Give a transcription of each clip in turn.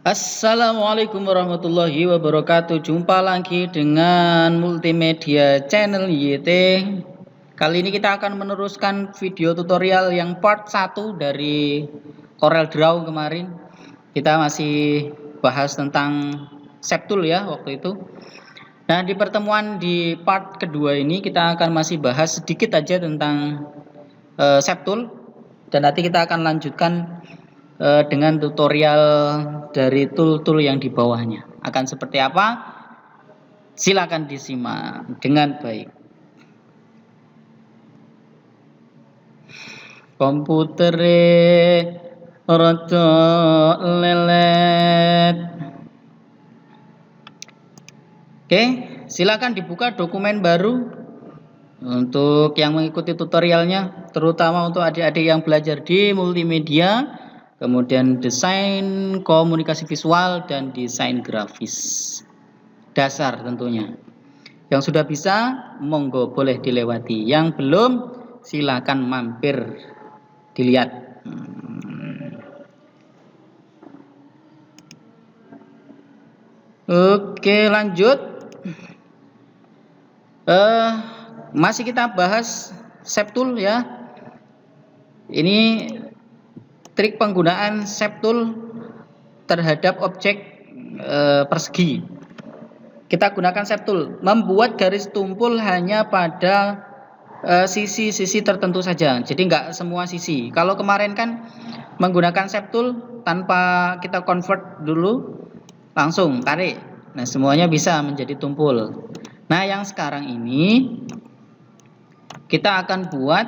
Assalamualaikum warahmatullahi wabarakatuh. Jumpa lagi dengan multimedia channel YT. Kali ini kita akan meneruskan video tutorial yang part 1 dari Corel Draw kemarin. Kita masih bahas tentang Septool ya waktu itu. Nah, di pertemuan di part kedua ini kita akan masih bahas sedikit aja tentang Septool, dan nanti kita akan lanjutkan dengan tutorial dari tool-tool yang di bawahnya. Akan seperti apa? Silakan disimak dengan baik. Komputer rada lelet. Oke, silakan dibuka dokumen baru untuk yang mengikuti tutorialnya, terutama untuk adik-adik yang belajar di multimedia, kemudian desain komunikasi visual dan desain grafis dasar tentunya. Yang sudah bisa monggo boleh dilewati, yang belum silakan mampir dilihat. Oke, lanjut. Masih kita bahas Septool ya. Ini trik penggunaan Septool terhadap objek persegi. Kita gunakan Septool, membuat garis tumpul hanya pada sisi-sisi tertentu saja. Jadi nggak semua sisi. Kalau kemarin kan menggunakan Septool tanpa kita convert dulu, langsung tarik. Nah, semuanya bisa menjadi tumpul. Nah, yang sekarang ini kita akan buat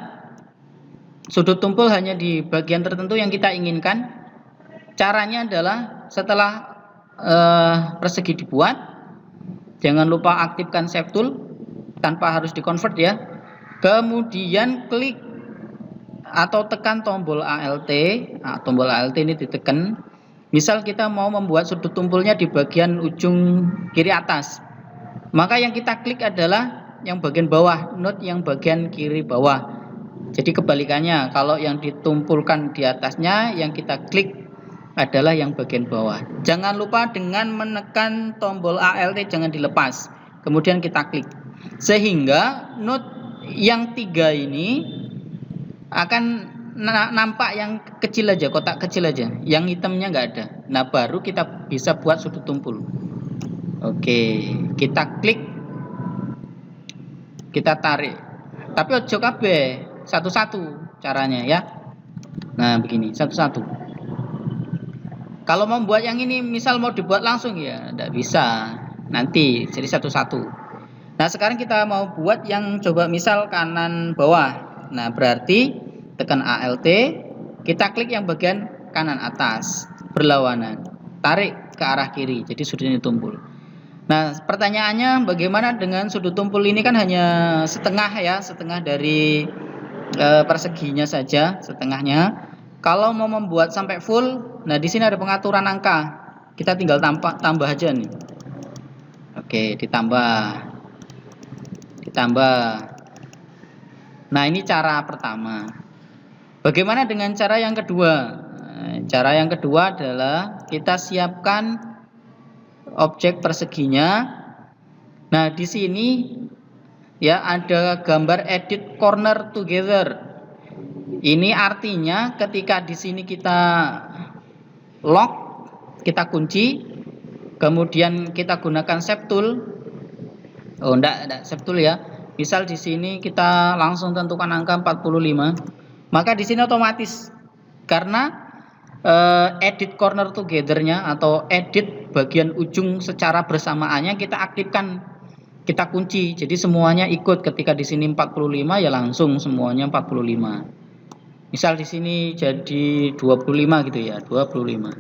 sudut tumpul hanya di bagian tertentu yang kita inginkan. Caranya adalah setelah persegi dibuat, jangan lupa aktifkan Septool tanpa harus di-convert ya. Kemudian klik atau tekan tombol ALT. Nah, tombol ALT ini ditekan. Misal kita mau membuat sudut tumpulnya di bagian ujung kiri atas, maka yang kita klik adalah yang bagian bawah, node yang bagian kiri bawah. Jadi kebalikannya, kalau yang ditumpulkan di atasnya, yang kita klik adalah yang bagian bawah. Jangan lupa dengan menekan tombol ALT jangan dilepas, kemudian kita klik, sehingga node yang 3 ini akan nampak yang kecil aja, kotak kecil aja, yang hitamnya nggak ada. Nah, baru kita bisa buat sudut tumpul. Oke, kita klik, kita tarik, tapi ojo kabeh, satu-satu caranya ya. Nah, begini, satu-satu. Kalau mau buat yang ini, misal mau dibuat langsung ya, tidak bisa. Nanti jadi satu-satu. Nah, sekarang kita mau buat yang coba misal kanan bawah. Nah, berarti tekan ALT, kita klik yang bagian kanan atas, berlawanan, tarik ke arah kiri, jadi sudutnya tumpul. Nah, pertanyaannya bagaimana dengan sudut tumpul ini? Kan hanya setengah ya, setengah dari perseginya saja, setengahnya. Kalau mau membuat sampai full, nah di sini ada pengaturan angka, kita tinggal tambah aja nih. Oke, ditambah. Nah, ini cara pertama. Bagaimana dengan cara yang kedua? Cara yang kedua adalah kita siapkan objek perseginya. Nah, di sini ya ada gambar edit corner together. Ini artinya ketika di sini kita lock, kita kunci, kemudian kita gunakan Septool. Oh, enggak Septool ya. Misal di sini kita langsung tentukan angka 45. Maka di sini otomatis, karena edit corner together-nya atau edit bagian ujung secara bersamaannya kita aktifkan, kita kunci. Jadi semuanya ikut. Ketika di sini 45 ya langsung semuanya 45. Misal di sini jadi 25 gitu ya, 25.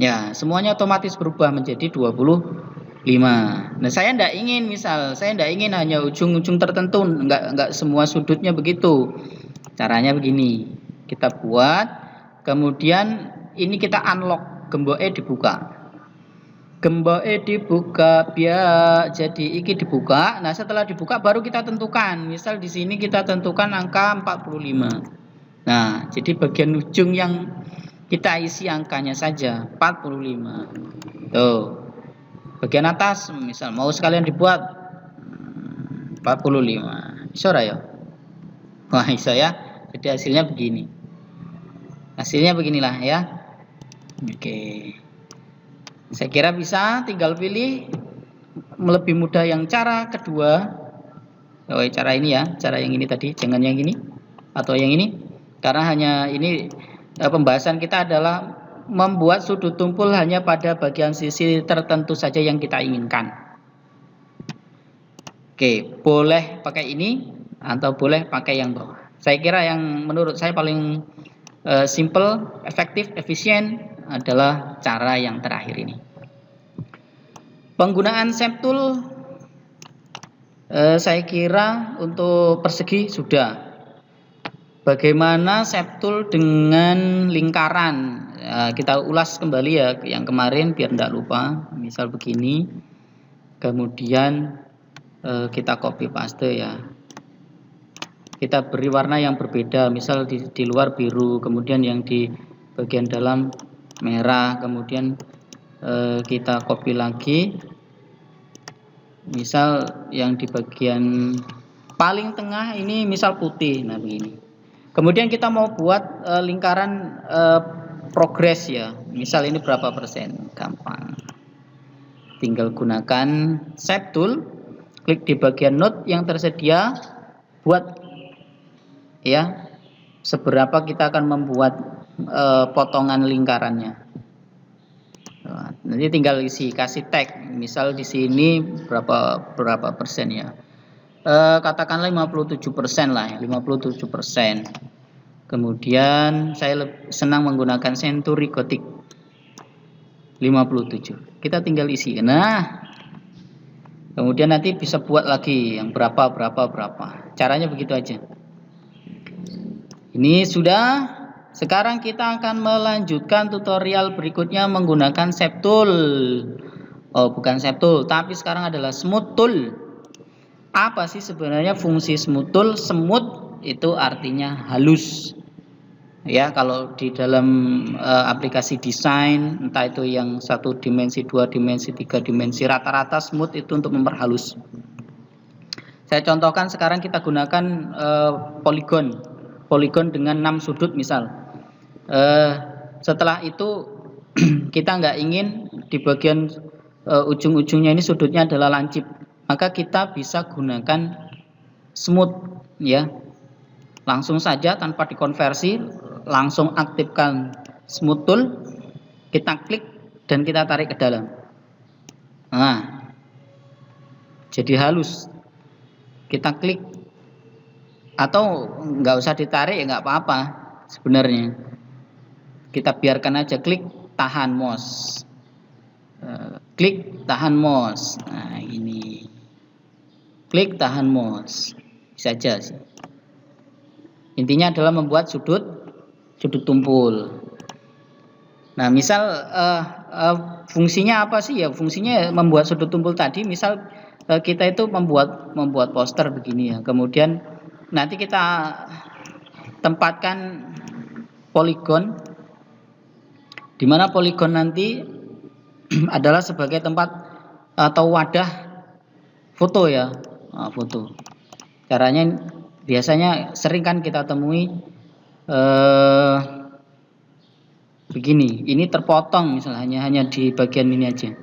Ya, semuanya otomatis berubah menjadi 25. Nah, saya tidak ingin, misal saya tidak ingin hanya ujung-ujung tertentu, enggak semua sudutnya begitu. Caranya begini, kita buat, kemudian ini kita unlock, gemboke dibuka. Biar jadi iki dibuka. Nah, setelah dibuka baru kita tentukan. Misal di sini kita tentukan angka 45. Nah, jadi bagian ujung yang Kita isi angkanya saja 45. Tuh. Bagian atas misal mau sekalian dibuat 45. Iso ora ya? Wah, iso ya. Jadi hasilnya begini. Hasilnya beginilah ya. Oke. Saya kira bisa, tinggal pilih. Lebih mudah yang cara kedua. Oh, cara ini ya, cara yang ini tadi, jangan yang ini atau yang ini. Karena hanya ini pembahasan kita adalah membuat sudut tumpul hanya pada bagian sisi tertentu saja yang kita inginkan. Oke, boleh pakai ini atau boleh pakai yang bawah. Saya kira yang menurut saya paling simple, efektif, efisien adalah cara yang terakhir ini. Penggunaan shape tool saya kira untuk persegi sudah. Bagaimana shape tool dengan lingkaran? Kita ulas kembali ya yang kemarin biar tidak lupa. Misal begini, kemudian kita copy paste ya. Kita beri warna yang berbeda. Misal di luar biru, kemudian yang di bagian dalam merah, kemudian kita copy lagi. Misal yang di bagian paling tengah ini misal putih. Nah begini. Kemudian kita mau buat lingkaran progres ya. Misal ini berapa persen? Gampang. Tinggal gunakan shape tool, klik di bagian node yang tersedia, buat ya. Seberapa kita akan membuat potongan lingkarannya. Nanti tinggal isi, kasih tag. Misal di sini berapa persen ya. Katakanlah 57% lah, 57%. Kemudian saya senang menggunakan Century Gothic 57. Kita tinggal isi. Nah, kemudian nanti bisa buat lagi yang berapa. Caranya begitu aja. Ini sudah. Sekarang kita akan melanjutkan tutorial berikutnya menggunakan shape tool. Oh, bukan shape tool, tapi sekarang adalah smooth tool. Apa sih sebenarnya fungsi smooth tool? Smooth itu artinya halus. Ya, kalau di dalam aplikasi desain, entah itu yang 1 dimensi, 2 dimensi, 3 dimensi, rata-rata smooth itu untuk memperhalus. Saya contohkan sekarang kita gunakan poligon dengan 6 sudut misal. Setelah itu kita nggak ingin di bagian ujung-ujungnya ini sudutnya adalah lancip. Maka kita bisa gunakan smooth ya. Langsung saja tanpa dikonversi, langsung aktifkan smooth tool, kita klik dan kita tarik ke dalam. Nah, jadi halus. Kita klik atau nggak usah ditarik ya nggak apa-apa sebenarnya. Kita biarkan aja, klik, tahan mouse. Klik, tahan mouse. Nah, ini. Klik, tahan mouse. Bisa aja sih. Intinya adalah membuat sudut tumpul. Nah, misal fungsinya apa sih ya? Fungsinya membuat sudut tumpul tadi. Misal kita itu membuat poster begini ya. Kemudian nanti kita tempatkan poligon, di mana poligon nanti adalah sebagai tempat atau wadah foto ya. Foto. Caranya biasanya sering kan kita temui begini. Ini terpotong misalnya hanya di bagian ini aja.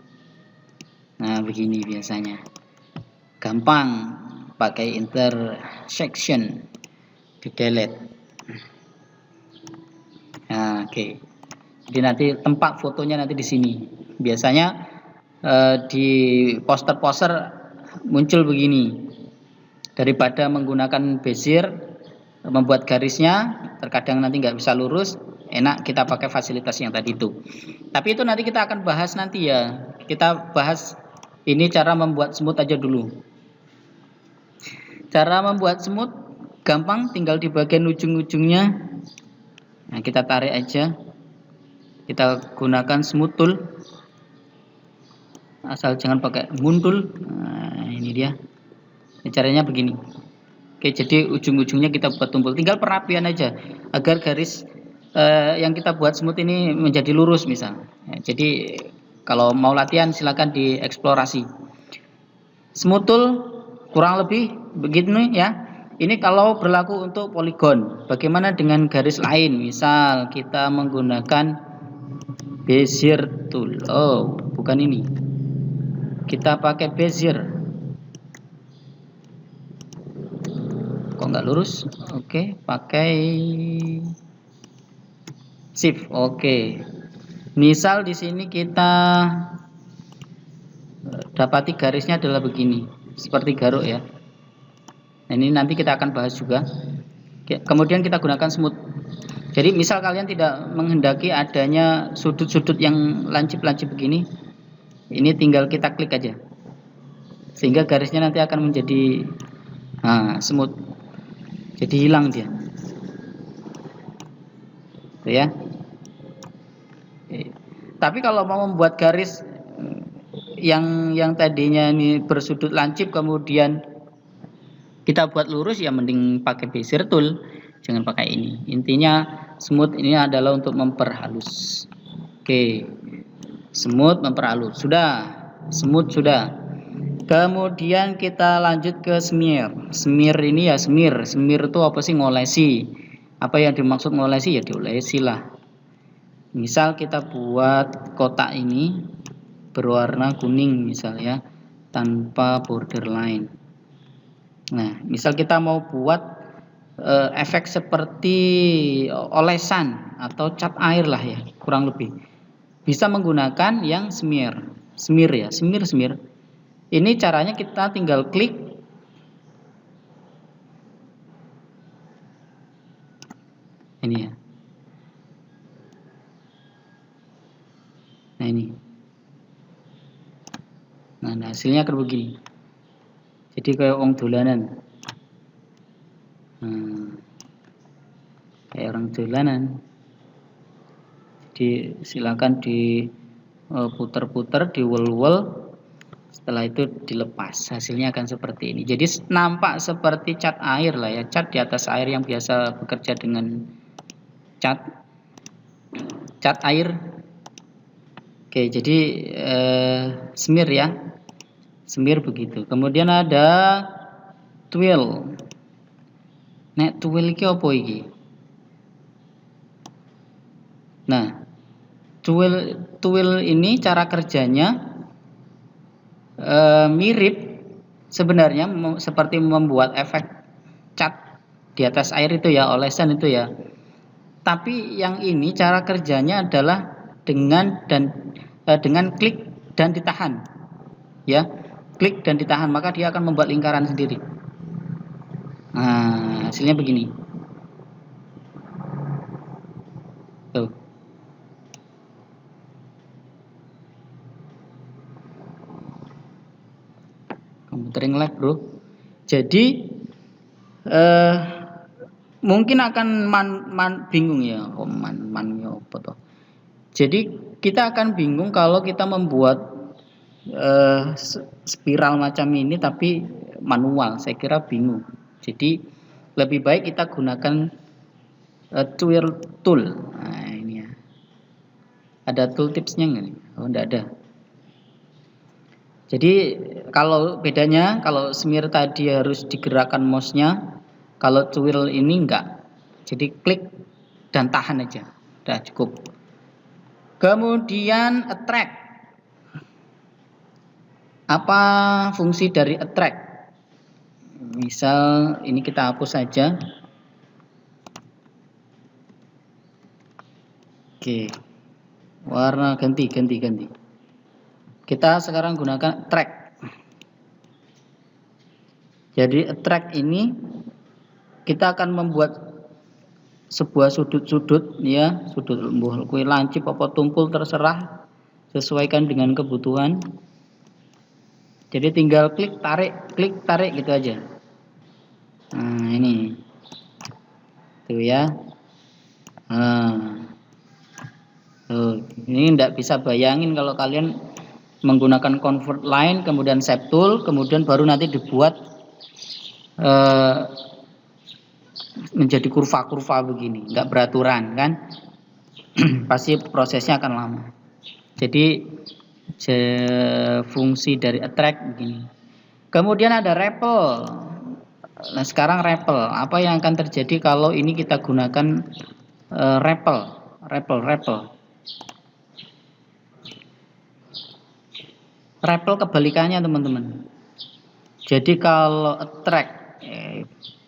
Nah, begini biasanya. Gampang pakai intersection, di delete. Nah, oke. Jadi nanti tempat fotonya nanti di sini. Biasanya di poster-poster muncul begini. Daripada menggunakan bezier membuat garisnya, terkadang nanti nggak bisa lurus, enak kita pakai fasilitas yang tadi itu. Tapi itu nanti kita akan bahas nanti ya. Kita bahas ini cara membuat smooth aja dulu. Cara membuat smooth gampang, tinggal di bagian ujung-ujungnya. Nah, kita tarik aja. Kita gunakan smooth tool. Asal jangan pakai moon tool. Nah, ini dia. Caranya begini. Oke, jadi ujung-ujungnya kita buat tumpul. Tinggal perapian aja agar garis yang kita buat smooth ini menjadi lurus misal. Ya, jadi kalau mau latihan silakan dieksplorasi. Smooth tool kurang lebih begini ya. Ini kalau berlaku untuk poligon. Bagaimana dengan garis lain? Misal kita menggunakan Bezier tool. Oh, bukan ini. Kita pakai Bezier. Kok nggak lurus? Oke, pakai Shift. Oke. Misal di sini kita dapati garisnya adalah begini, seperti garuk ya. Nah, ini nanti kita akan bahas juga. Kemudian kita gunakan smooth. Jadi misal kalian tidak menghendaki adanya sudut-sudut yang lancip-lancip begini, ini tinggal kita klik aja, sehingga garisnya nanti akan menjadi smooth. Jadi hilang dia, tuh ya. Tapi kalau mau membuat garis yang tadinya ini bersudut lancip kemudian kita buat lurus, ya mending pakai Bezier tool, jangan pakai ini. Intinya smooth ini adalah untuk memperhalus. Oke, smooth memperhalus. Sudah, smooth sudah. Kemudian kita lanjut ke smear. Smear ini ya smear. Smear itu apa sih? Ngolesi. Apa yang dimaksud ngolesi? Ya diolesi lah. Misal kita buat kotak ini berwarna kuning misalnya, tanpa borderline. Nah, misal kita mau buat efek seperti olesan atau cat air lah ya, kurang lebih. Bisa menggunakan yang smear. Smear ya, smear. Ini caranya kita tinggal klik. Ini ya. Nah, ini. Nah, hasilnya akan begini. Jadi kayak orang dolanan. Kayak orang dolanan. Jadi silakan diputar-putar, diwel-wel. Setelah itu dilepas. Hasilnya akan seperti ini. Jadi nampak seperti cat air lah ya, cat di atas air yang biasa bekerja dengan cat air. Oke, jadi smear ya. Smear begitu. Kemudian ada twill. Nek twill iki apa iki? Nah, twill ini cara kerjanya mirip sebenarnya seperti membuat efek cat di atas air itu ya, olesan itu ya. Tapi yang ini cara kerjanya adalah dengan klik dan ditahan. Ya. Klik dan ditahan, maka dia akan membuat lingkaran sendiri. Nah, hasilnya begini. Tuh. Komputer lag, bro. Jadi mungkin akan bingung ya. Oh, man ya apa toh. Jadi kita akan bingung kalau kita membuat spiral macam ini tapi manual. Saya kira bingung. Jadi lebih baik kita gunakan twill tool. Nah, ini ya. Ada tooltipsnya nggak nih? Oh, enggak ada. Jadi kalau bedanya, kalau smear tadi harus digerakkan mouse-nya, kalau twill ini enggak. Jadi klik dan tahan aja. Udah cukup. Kemudian attract. Apa fungsi dari attract? Misal ini kita hapus saja. Oke. Warna ganti. Kita sekarang gunakan attract. Jadi attract ini kita akan membuat sebuah sudut-sudut ya, sudut kue lancip apa tumpul terserah, sesuaikan dengan kebutuhan. Jadi tinggal klik tarik gitu aja. Nah, ini. Tuh ya. Ini tidak bisa bayangin kalau kalian menggunakan convert line, kemudian shape tool, kemudian baru nanti dibuat menjadi kurva-kurva begini, nggak beraturan kan. Pasti prosesnya akan lama. Jadi fungsi dari attract begini. Kemudian ada repel. Nah, sekarang repel, apa yang akan terjadi kalau ini kita gunakan repel. Repel kebalikannya teman-teman. Jadi kalau attract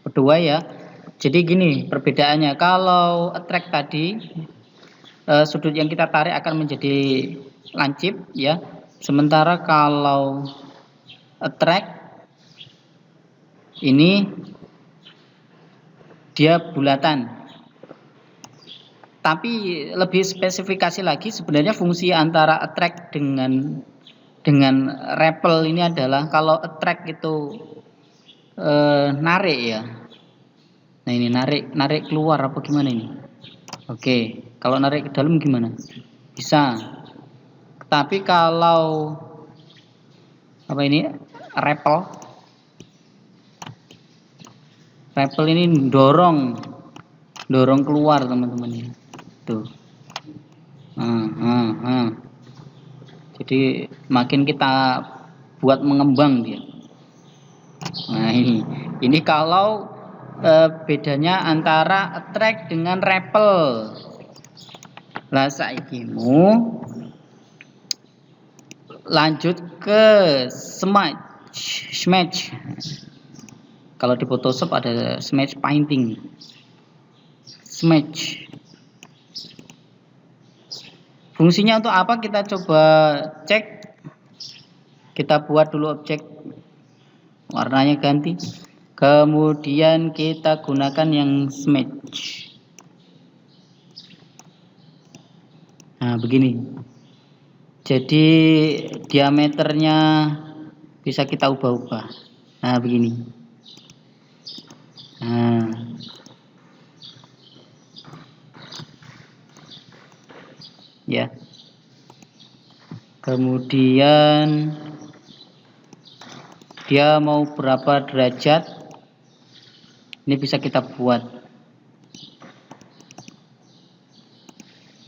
kedua ya. Jadi gini perbedaannya. Kalau attract tadi sudut yang kita tarik akan menjadi lancip ya. Sementara kalau attract ini dia bulatan. Tapi lebih spesifikasi lagi sebenarnya fungsi antara attract dengan repel ini adalah kalau attract itu narik ya. Nah ini narik keluar apa gimana ini? Oke, kalau narik ke dalam gimana? Bisa. Tapi kalau apa ini? Repel ini dorong keluar teman-teman ya. Tuh. Jadi makin kita buat mengembang dia. Nah ini kalau bedanya antara attract dengan repel. Lah saikimu lanjut ke smudge. Kalau di Photoshop ada smudge painting. Smudge. Fungsinya untuk apa kita coba cek. Kita buat dulu objek warnanya ganti. Kemudian kita gunakan yang smudge. Nah begini. Jadi diameternya bisa kita ubah-ubah. Nah begini. Nah. Ya. Kemudian dia mau berapa derajat? Ini bisa kita buat.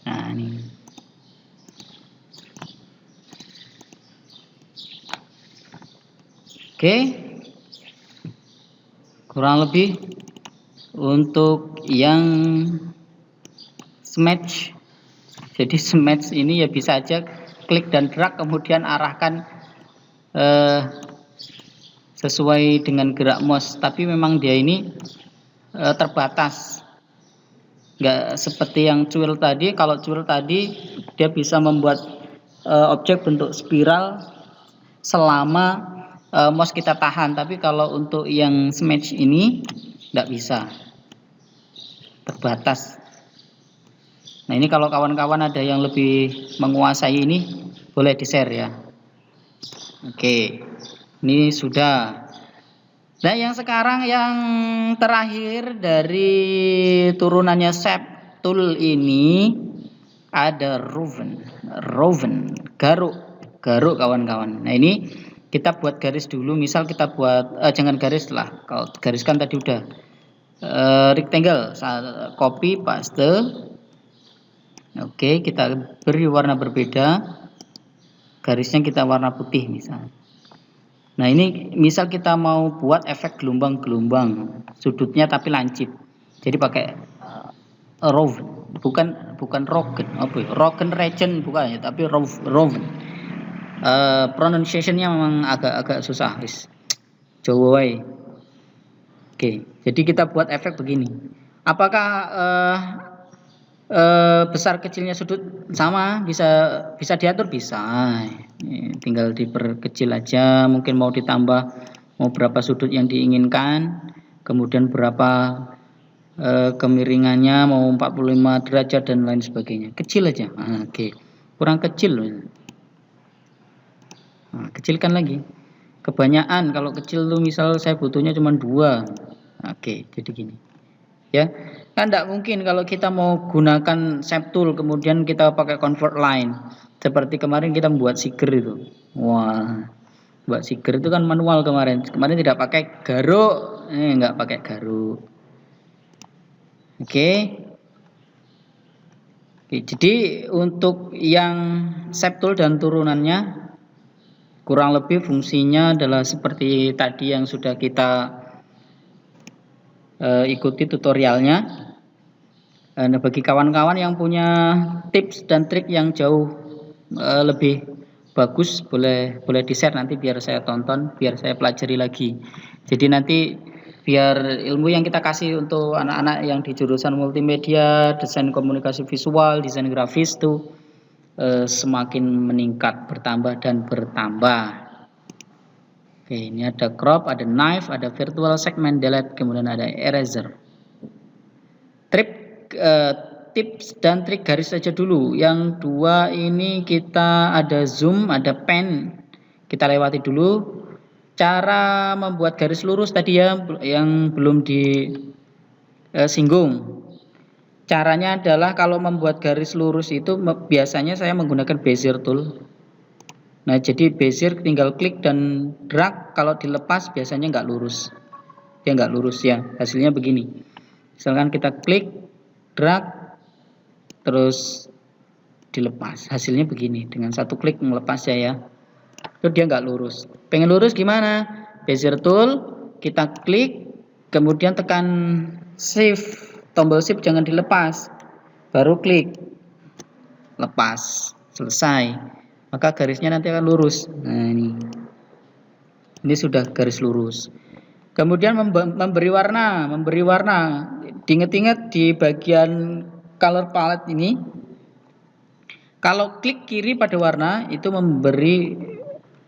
Nah, ini. Oke. Kurang lebih untuk yang smudge. Jadi smudge ini ya bisa aja klik dan drag kemudian arahkan sesuai dengan gerak mouse, tapi memang dia ini terbatas, nggak seperti yang cuil tadi. Kalau cuil tadi dia bisa membuat objek bentuk spiral selama mouse kita tahan, tapi kalau untuk yang smudge ini nggak bisa, terbatas. Nah ini kalau kawan-kawan ada yang lebih menguasai ini boleh di-share ya. Oke, ini sudah. Nah yang sekarang yang terakhir dari turunannya shape tool ini ada roven, garuk kawan-kawan. Nah ini kita buat garis dulu. Misal kita buat jangan garis lah. Kalau garis kan tadi udah rectangle. Copy paste. Oke, kita beri warna berbeda. Garisnya kita warna putih misal. Nah ini misal kita mau buat efek gelombang-gelombang sudutnya tapi lancip. Jadi pakai roven, bukan rogen, rogen region bukan ya, tapi roven. Pronunciationnya memang agak susah, wis. Jawa wae. Oke, jadi kita buat efek begini. Apakah besar kecilnya sudut sama, bisa diatur? Bisa. Tinggal diperkecil aja, mungkin mau ditambah mau berapa sudut yang diinginkan, kemudian berapa kemiringannya, mau 45 derajat dan lain sebagainya. Kecil aja. Oke. Kurang kecil. Nah, kecilkan lagi. Kebanyakan kalau kecil tuh misal saya butuhnya cuma 2. Oke, jadi gini. Ya. Kan tidak mungkin kalau kita mau gunakan shape tool kemudian kita pakai convert line seperti kemarin kita membuat siger itu. Wah, buat siger itu kan manual kemarin tidak pakai garuk, nggak pakai garuk. Oke. Oke, jadi untuk yang septul dan turunannya kurang lebih fungsinya adalah seperti tadi yang sudah kita ikuti tutorialnya. Nah, bagi kawan-kawan yang punya tips dan trik yang jauh lebih bagus, boleh di-share nanti biar saya tonton, biar saya pelajari lagi. Jadi nanti biar ilmu yang kita kasih untuk anak-anak yang di jurusan multimedia, desain komunikasi visual, desain grafis itu semakin meningkat, bertambah dan bertambah. Oke, ini ada crop, ada knife, ada virtual segment delete, kemudian ada eraser. Tips dan trik garis saja dulu. Yang dua ini kita ada zoom, ada pen. Kita lewati dulu. Cara membuat garis lurus tadi ya yang belum disinggung. Caranya adalah kalau membuat garis lurus itu biasanya saya menggunakan bezier tool. Nah, jadi bezier tinggal klik dan drag, kalau dilepas biasanya nggak lurus. Dia nggak lurus ya. Hasilnya begini. Misalkan kita klik, drag, terus dilepas. Hasilnya begini. Dengan satu klik melepas ya. Itu dia nggak lurus. Pengen lurus gimana? Bezier tool, kita klik, kemudian tekan shift, tombol shift jangan dilepas, baru klik, lepas, selesai. Maka garisnya nanti akan lurus. Nah ini sudah garis lurus. Kemudian memberi warna. Diingat-ingat di bagian color palette ini, kalau klik kiri pada warna itu memberi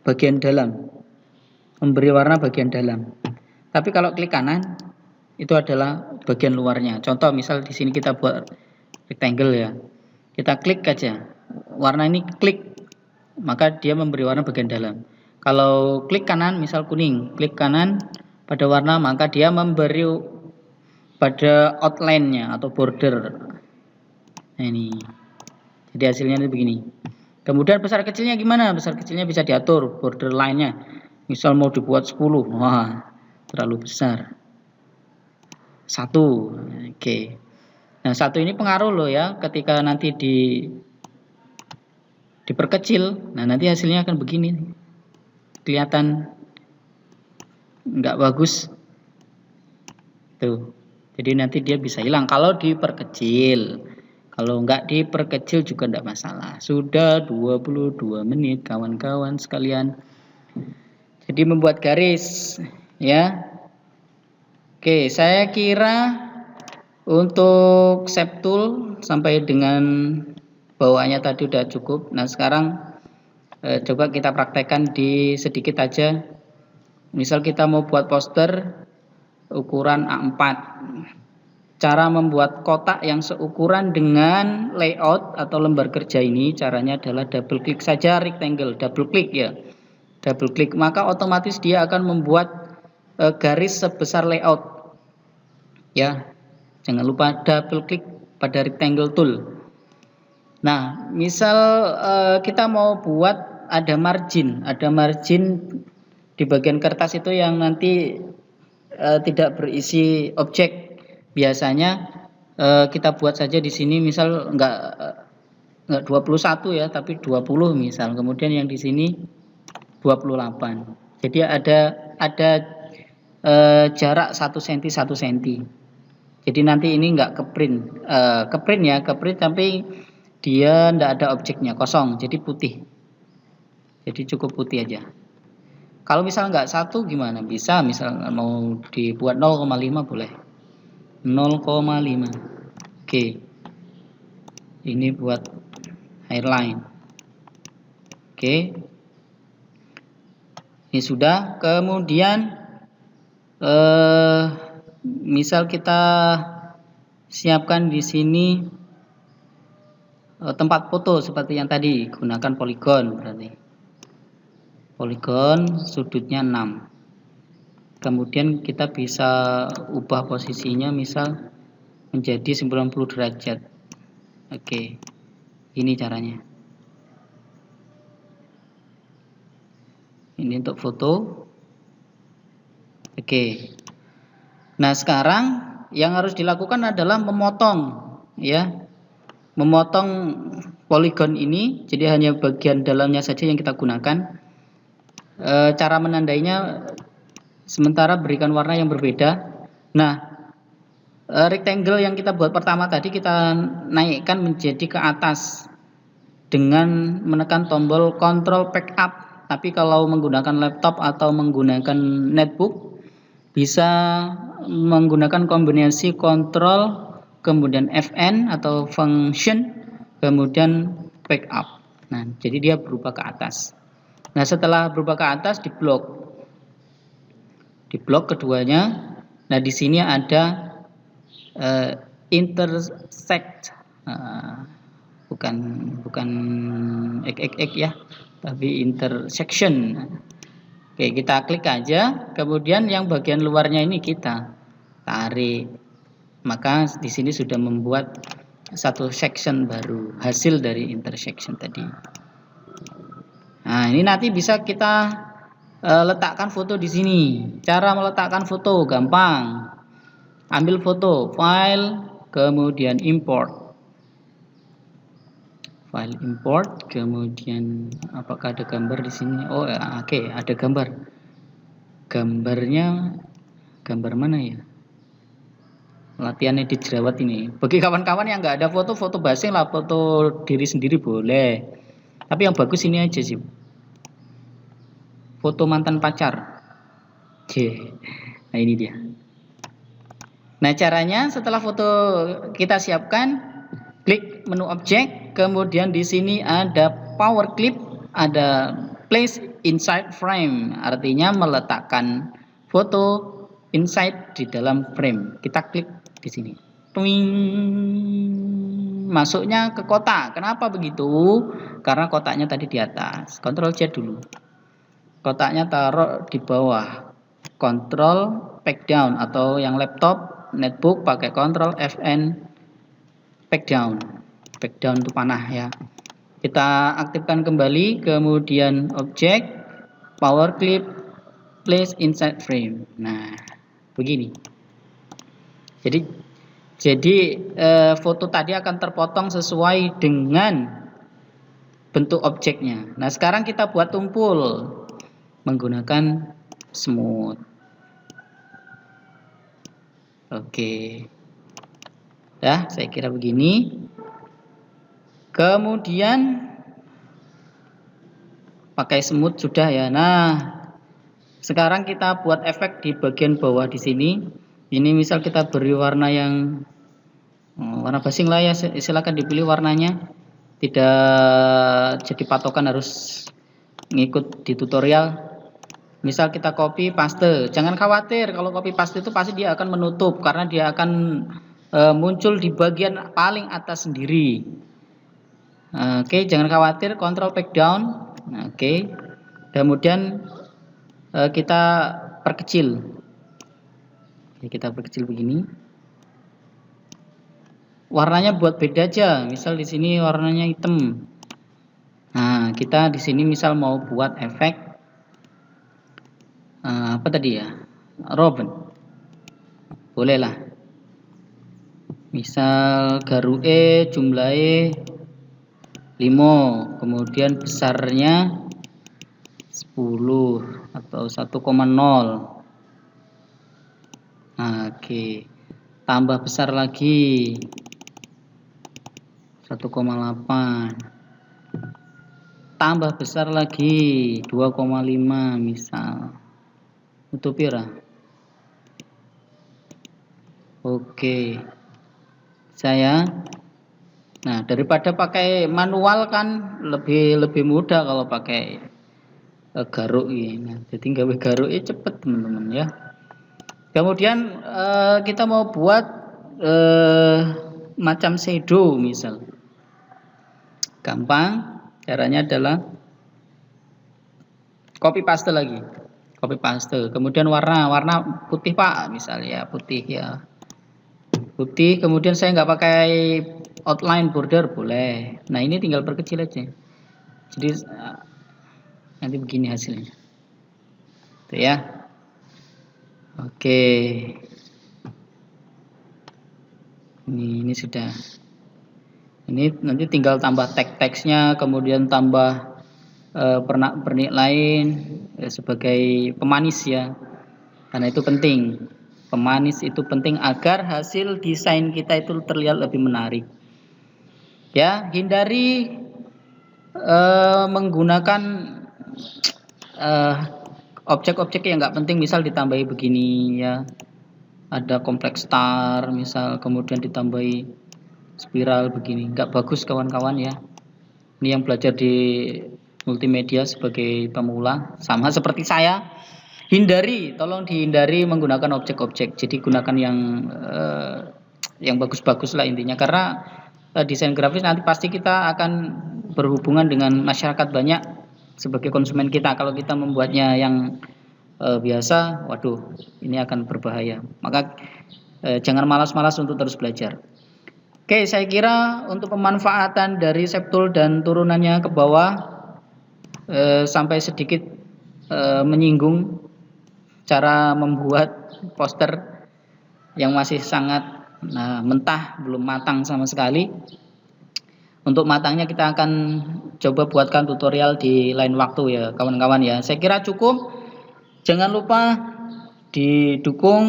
bagian dalam, memberi warna bagian dalam. Tapi kalau klik kanan itu adalah bagian luarnya. Contoh misal di sini kita buat rectangle ya. Kita klik aja. Warna ini klik, maka dia memberi warna bagian dalam. Kalau klik kanan misal kuning, klik kanan pada warna maka dia memberi pada outline-nya atau border. Nah, ini. Jadi hasilnya begini. Kemudian besar kecilnya gimana? Besar kecilnya bisa diatur border line-nya. Misal mau dibuat 10. Wah, terlalu besar. 1. Oke. Nah, 1 ini pengaruh loh ya ketika nanti diperkecil. Nah, nanti hasilnya akan begini. Kelihatan nggak bagus. Tuh. Jadi nanti dia bisa hilang kalau diperkecil. Kalau nggak diperkecil juga enggak masalah. Sudah 22 menit kawan-kawan sekalian. Jadi membuat garis ya. Oke, saya kira untuk shape tool sampai dengan bawaannya tadi udah cukup. Nah, sekarang coba kita praktekkan di sedikit aja. Misal kita mau buat poster ukuran A4. Cara membuat kotak yang seukuran dengan layout atau lembar kerja ini caranya adalah double klik saja rectangle, double klik ya. Double klik maka otomatis dia akan membuat garis sebesar layout. Ya. Jangan lupa double klik pada rectangle tool. Nah, misal kita mau buat ada margin di bagian kertas itu yang nanti tidak berisi objek. Biasanya kita buat saja di sini misal enggak 21 ya, tapi 20 misal. Kemudian yang di sini 28. Jadi ada jarak 1 cm 1 cm. Jadi nanti ini enggak keprint tapi dia enggak ada objeknya, kosong, jadi putih. Jadi cukup putih aja. Kalau misal enggak 1 gimana? Bisa misal mau dibuat 0,5 boleh. 0,5. Oke. Ini buat hairline. Oke. Ini sudah. Kemudian misal kita siapkan di sini tempat foto seperti yang tadi, gunakan poligon berarti. Poligon sudutnya 6. Kemudian kita bisa ubah posisinya misal menjadi 90 derajat. Oke. Ini caranya. Ini untuk foto. Oke. Nah, sekarang yang harus dilakukan adalah memotong, ya, memotong poligon ini, jadi hanya bagian dalamnya saja yang kita gunakan. Cara menandainya sementara berikan warna yang berbeda. Nah, rectangle yang kita buat pertama tadi kita naikkan menjadi ke atas dengan menekan tombol Ctrl Pack Up. Tapi kalau menggunakan laptop atau menggunakan netbook bisa menggunakan kombinasi Ctrl kemudian Fn atau function kemudian Pack Up. Nah, jadi dia berubah ke atas. Nah, setelah berubah ke atas di blok keduanya. Nah, di sini ada intersect, bukan x ya, tapi intersection. Oke, kita klik aja, kemudian yang bagian luarnya ini kita tarik. Maka di sini sudah membuat satu section baru, hasil dari intersection tadi. Nah, ini nanti bisa kita letakkan foto di sini. Cara meletakkan foto gampang. Ambil foto, file, kemudian import. File import, kemudian apakah ada gambar di sini? Oh, oke, ada gambar. Gambarnya gambar mana ya? Latihan edit jerawat ini. Bagi kawan-kawan yang nggak ada foto, foto basing lah, foto diri sendiri boleh. Tapi yang bagus ini aja sih. Foto mantan pacar. Nah, ini dia. Nah, caranya setelah foto kita siapkan, klik menu objek, kemudian di sini ada power clip, ada place inside frame, artinya meletakkan foto inside di dalam frame. Kita klik di sini. Twing. Masuknya ke kotak. Kenapa begitu? Karena kotaknya tadi di atas. Ctrl C dulu. Kotaknya taruh di bawah. Ctrl Pack Down, atau yang laptop netbook pakai Ctrl Fn Pack Down. Pack Down itu panah ya. Kita aktifkan kembali, kemudian objek, power clip, place inside frame. Nah, begini. Jadi foto tadi akan terpotong sesuai dengan bentuk objeknya. Nah, sekarang kita buat tumpul menggunakan smooth. Oke. Ya, saya kira begini. Kemudian pakai smooth sudah ya. Nah, sekarang kita buat efek di bagian bawah di sini. Ini misal kita beri warna yang warna basing lah ya, silakan dipilih warnanya. Tidak jadi patokan harus ngikut di tutorial. Misal kita copy paste, jangan khawatir kalau copy paste itu pasti dia akan menutup karena dia akan muncul di bagian paling atas sendiri. Oke, jangan khawatir, Ctrl Pack Down. Oke, kemudian kita perkecil. Kita perkecil begini. Warnanya buat beda aja. Misal di sini warnanya hitam. Nah, kita di sini misal mau buat efek apa tadi ya, Robin, bolehlah. Misal garuke jumlahnya 5, kemudian besarnya 10 atau 1,0. Oke, tambah besar lagi 1,8, tambah besar lagi 2,5 misal. Tutupi ora. Oke. Nah, daripada pakai manual kan lebih mudah kalau pakai garuk ini. Nah, jadi gawe garuk cepet teman-teman ya. Kemudian kita mau buat macam shadow misal. Gampang. Caranya adalah copy paste lagi. Copy paste, kemudian warna putih Pak, misalnya putih ya, putih. Kemudian saya nggak pakai outline border boleh. Nah, ini tinggal perkecil aja. Jadi nanti begini hasilnya, tuh ya. Oke. Ini sudah. Ini nanti tinggal tambah teksnya, kemudian tambah pernak-pernik lain sebagai pemanis ya. Karena itu penting. Pemanis itu penting agar hasil desain kita itu terlihat lebih menarik. Ya, hindari menggunakan objek-objek yang nggak penting, misal ditambahi begini ya. Ada kompleks star misal, kemudian ditambahi spiral begini, nggak bagus kawan-kawan ya. Ini yang belajar di multimedia sebagai pemula, sama seperti saya, tolong dihindari menggunakan objek-objek. Jadi gunakan yang bagus-bagus lah intinya, karena desain grafis nanti pasti kita akan berhubungan dengan masyarakat banyak sebagai konsumen kita. Kalau kita membuatnya yang biasa, waduh, ini akan berbahaya. Maka jangan malas-malas untuk terus belajar. Oke, saya kira untuk pemanfaatan dari Septool dan turunannya ke bawah sampai sedikit menyinggung cara membuat poster yang masih sangat mentah, belum matang sama sekali. Untuk matangnya kita akan coba buatkan tutorial di lain waktu ya kawan-kawan ya. Saya kira cukup. Jangan lupa didukung,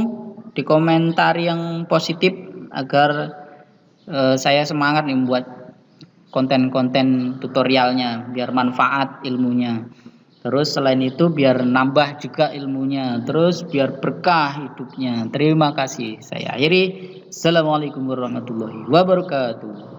di komentar yang positif agar saya semangat nih membuat konten-konten tutorialnya biar manfaat ilmunya. Terus selain itu biar nambah juga ilmunya, terus biar berkah hidupnya. Terima kasih. Saya akhiri. Assalamualaikum warahmatullahi wabarakatuh.